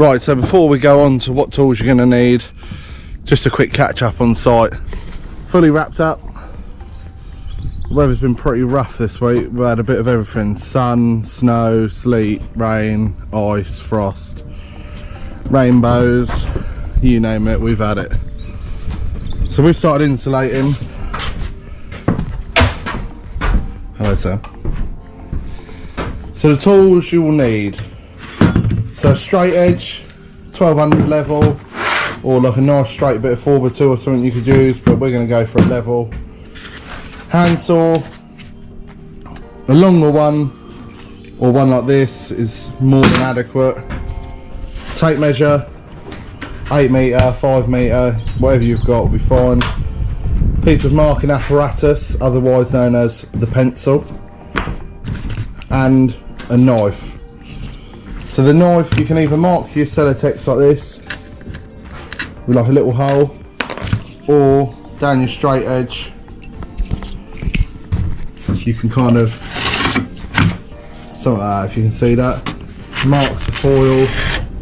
Right, so before we go on to what tools you're going to need, just a quick catch up on site. Fully wrapped up. The weather's been pretty rough this week. We've had a bit of everything: sun, snow, sleet, rain, ice, frost, rainbows, you name it, we've had it. So we've started insulating. Hello, sir. So the tools you will need: so straight edge, 1200 level, or like a nice straight bit of 4x2 or something you could use, but we're going to go for a level. Handsaw, a longer one or one like this is more than adequate. Tape measure, 8 metre, 5 metre, whatever you've got will be fine. Piece of marking apparatus, otherwise known as the pencil, and a knife. So the knife, you can either mark your sellotex like this with like a little hole, or down your straight edge you can kind of, something like that, if you can see that, marks the foil,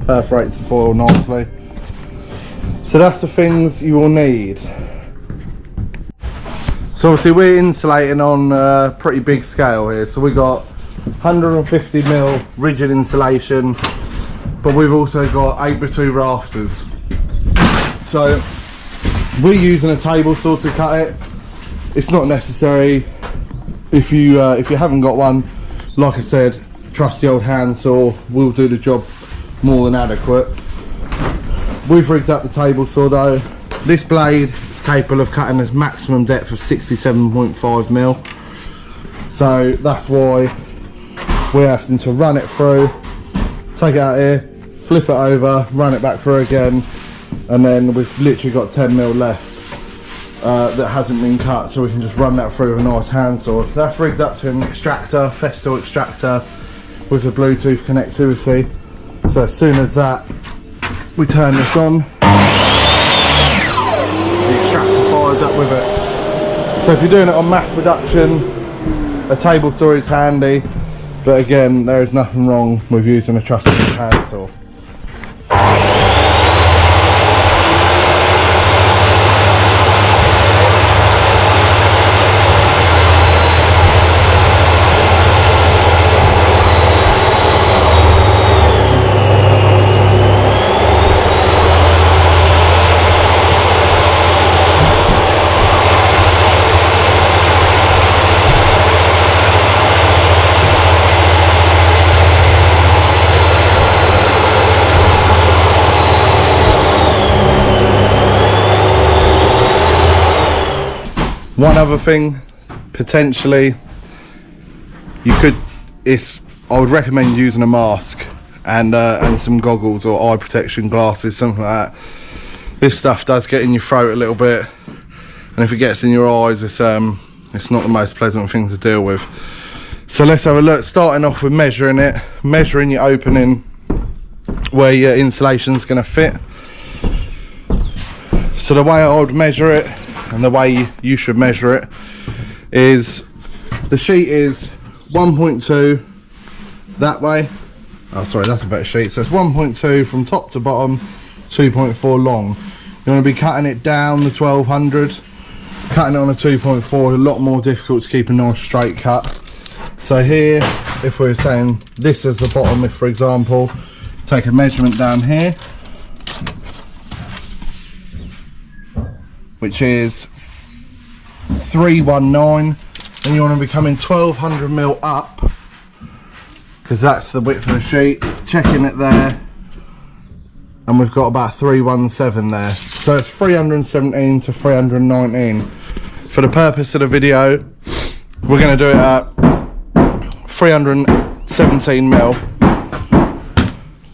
perforates the foil nicely. So that's the things you will need. So obviously we're insulating on a pretty big scale here, so we got 150mm rigid insulation, but we've also got 8x2 rafters. So we're using a table saw to cut it. It's not necessary if you haven't got one. Like I said, trusty old handsaw will do the job more than adequate. We've rigged up the table saw though. This blade is capable of cutting a maximum depth of 67.5mm, so that's why we're having to run it through, take it out here, flip it over, run it back through again, and then we've literally got 10mm left that hasn't been cut, so we can just run that through with a nice handsaw. That's rigged up to an extractor, Festool extractor with the Bluetooth connectivity. So as soon as that, we turn this on, the extractor fires up with it. So if you're doing it on mass production, a table saw is handy, but again, there is nothing wrong with using a trusty handsaw. One other thing, potentially, I would recommend using a mask and some goggles or eye protection glasses, something like that. This stuff does get in your throat a little bit, and if it gets in your eyes, it's not the most pleasant thing to deal with. So let's have a look, starting off with measuring it, measuring your opening where your insulation's going to fit. So the way I would measure it, and the way you should measure it, is the sheet is 1.2 that way. Oh sorry, that's a better sheet. So it's 1.2 from top to bottom, 2.4 long. You want to be cutting it down the 1200. Cutting it on a 2.4 a lot more difficult to keep a nice straight cut. So here, if we're saying this is the bottom, if for example, take a measurement down here, which is 319, and you want to be coming 1200mm up, because that's the width of the sheet. Checking it there, and we've got about 317 there. So it's 317 to 319. For the purpose of the video, we're going to do it at 317mm.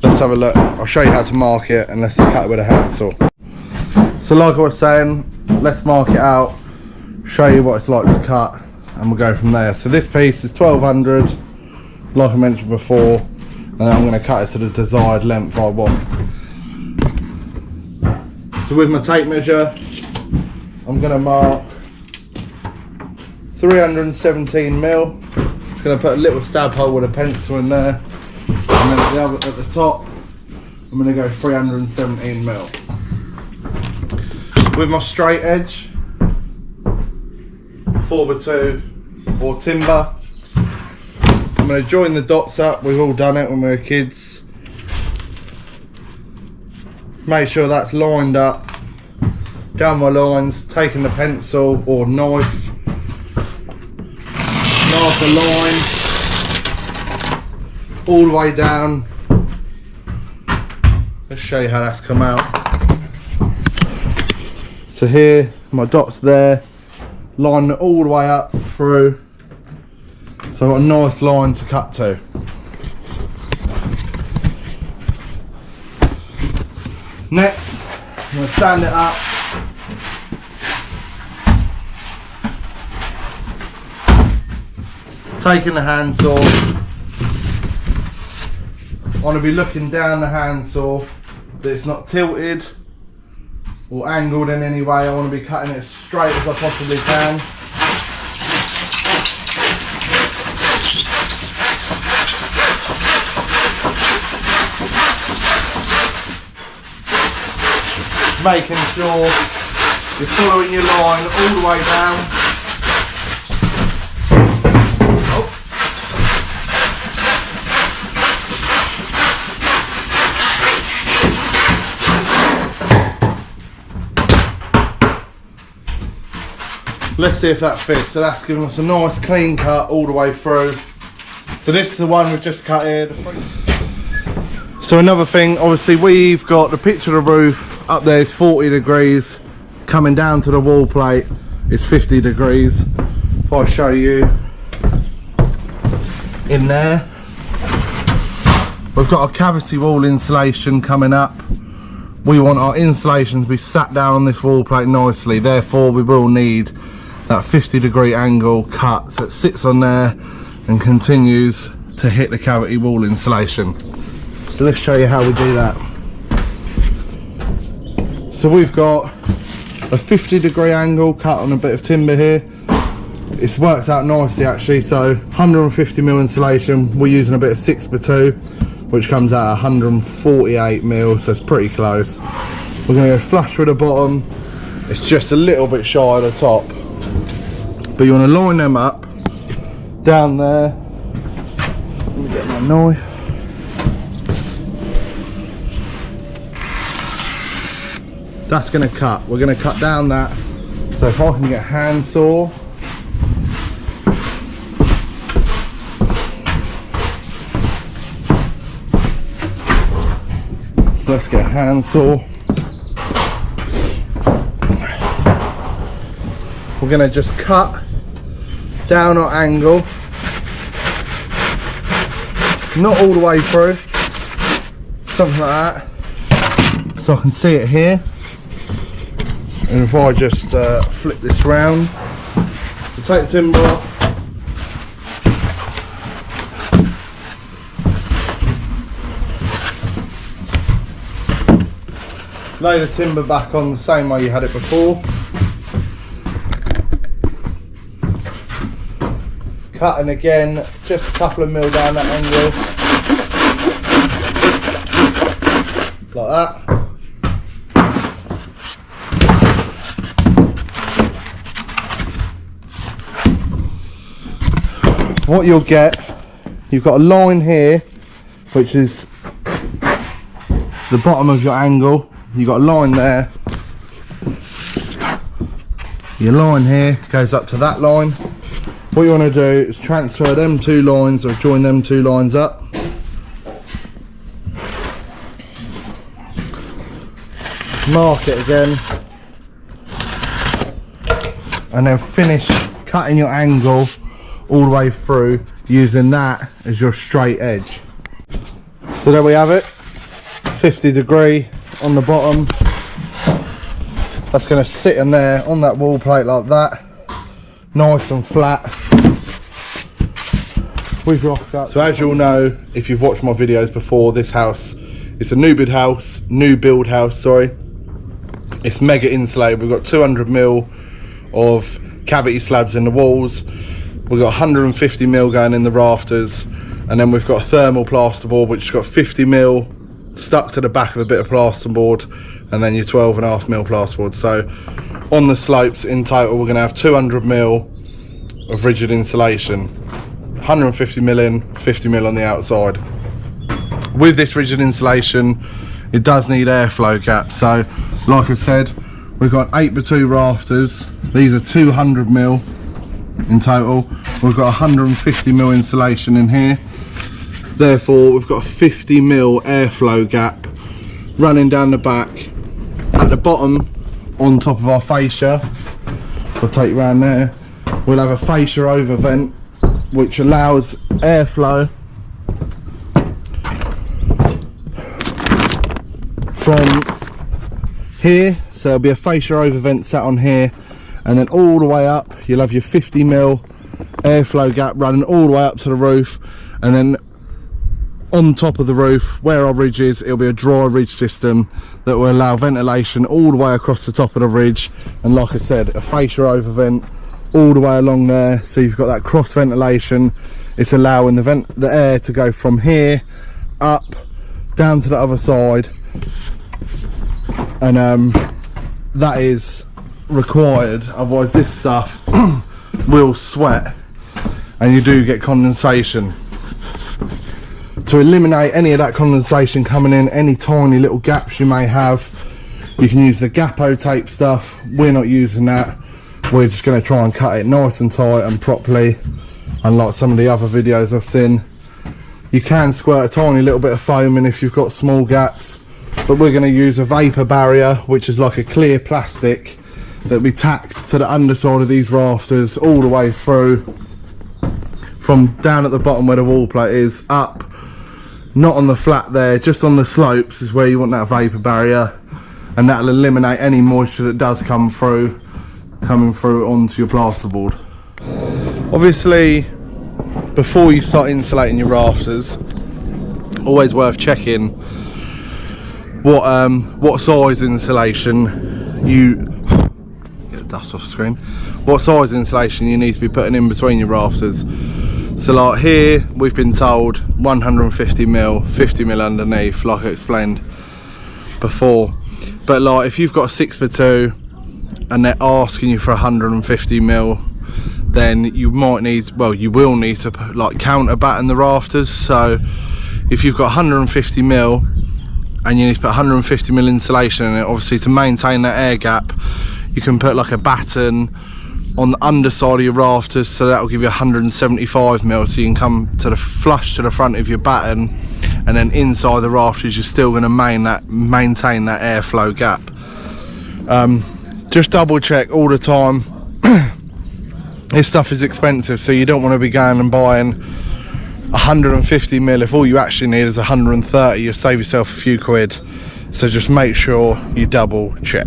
Let's have a look. I'll show you how to mark it, and let's cut it with a handsaw. So like I was saying, let's mark it out, show you what it's like to cut, and we'll go from there. So this piece is 1200, like I mentioned before, and I'm going to cut it to the desired length I want. So with my tape measure, I'm going to mark 317mm. Just going to put a little stab hole with a pencil in there, and then at the top I'm going to go 317mm. With my straight edge, 4x2 or timber, I'm going to join the dots up. We've all done it when we were kids. Make sure that's lined up. Down my lines, taking the pencil or knife, mark the line all the way down. Let's show you how that's come out. So here, my dot's there, line it all the way up through. So I've got a nice line to cut to. Next, I'm going to stand it up. Taking the handsaw. I want to be looking down the handsaw that it's not tilted or angled in any way. I want to be cutting it as straight as I possibly can. Making sure you're following your line all the way down. Let's see if that fits. So that's giving us a nice clean cut all the way through. So this is the one we've just cut here. So another thing, obviously we've got the pitch of the roof up there is 40 degrees, coming down to the wall plate is 50 degrees. If I show you in there, we've got a cavity wall insulation coming up. We want our insulation to be sat down on this wall plate nicely, therefore we will need that 50-degree angle cut so it sits on there and continues to hit the cavity wall insulation. So let's show you how we do that. So we've got a 50-degree angle cut on a bit of timber here. It's worked out nicely actually. So 150mm insulation, we're using a bit of 6x2, which comes out at 148mm, so it's pretty close. We're going to go flush with the bottom. It's just a little bit shy of the top. But you want to line them up down there. Let me get my knife. That's going to cut. We're going to cut down that. So if I can get a handsaw. So let's get a handsaw. We're going to just cut down our angle. Not all the way through. Something like that. So I can see it here. And if I just flip this round, so take the timber off, lay the timber back on the same way you had it before, cutting again, just a couple of mil down that angle, like that. What you'll get, you've got a line here which is the bottom of your angle. You've got a line there, your line here goes up to that line. What you want to do is transfer them two lines or join them two lines up, mark it again, and then finish cutting your angle all the way through using that as your straight edge. So there we have it, 50-degree on the bottom. That's going to sit in there on that wall plate like that, nice and flat. We've rocked up. So as you all know, if you've watched my videos before, this house is a new build house, sorry. It's mega insulated. We've got 200mm of cavity slabs in the walls. We've got 150mm going in the rafters, and then we've got a thermal plasterboard which has got 50mm stuck to the back of a bit of plasterboard, and then your 12.5mm plasterboard. So on the slopes in total we're going to have 200mm of rigid insulation, 150mm in, 50mm on the outside. With this rigid insulation, it does need airflow gaps. So like I said, we've got 8x2 rafters. These are 200mm in total. We've got 150mm insulation in here. Therefore we've got a 50mm airflow gap running down the back. At the bottom, on top of our fascia, I'll take you around there, we'll have a fascia over vent which allows airflow from here. So there'll be a fascia over vent sat on here, and then all the way up you'll have your 50mm airflow gap running all the way up to the roof, and then on top of the roof where our ridge is, it'll be a dry ridge system that will allow ventilation all the way across the top of the ridge. And like I said, a fascia over vent all the way along there, so you've got that cross ventilation. It's allowing the air to go from here up down to the other side, and that is required, otherwise this stuff will sweat and you do get condensation. To eliminate any of that condensation coming in, any tiny little gaps you may have, you can use the Gapo tape stuff. We're not using that. We're just going to try and cut it nice and tight and properly, unlike some of the other videos I've seen. You can squirt a tiny little bit of foam in if you've got small gaps, but we're going to use a vapor barrier, which is like a clear plastic that we tacked to the underside of these rafters all the way through, from down at the bottom where the wall plate is, up, not on the flat there, just on the slopes is where you want that vapor barrier, and that'll eliminate any moisture that does coming through onto your plasterboard. Obviously, before you start insulating your rafters, always worth checking what size insulation you get the dust off the screen. What size insulation you need to be putting in between your rafters. So like here, we've been told 150mm, 50mm underneath, like I explained before. But like if you've got a 6x2 and they're asking you for 150mm, then you might need, well, you will need to like counter batten the rafters. So if you've got 150mm and you need to put 150mm insulation in it, obviously to maintain that air gap, you can put like a batten on the underside of your rafters, so that will give you 175mm, so you can come to the flush to the front of your batten, and then inside the rafters you're still going to maintain that airflow gap. Just double check all the time. This stuff is expensive, so you don't want to be going and buying 150mm if all you actually need is 130. You'll save yourself a few quid, so just make sure you double check.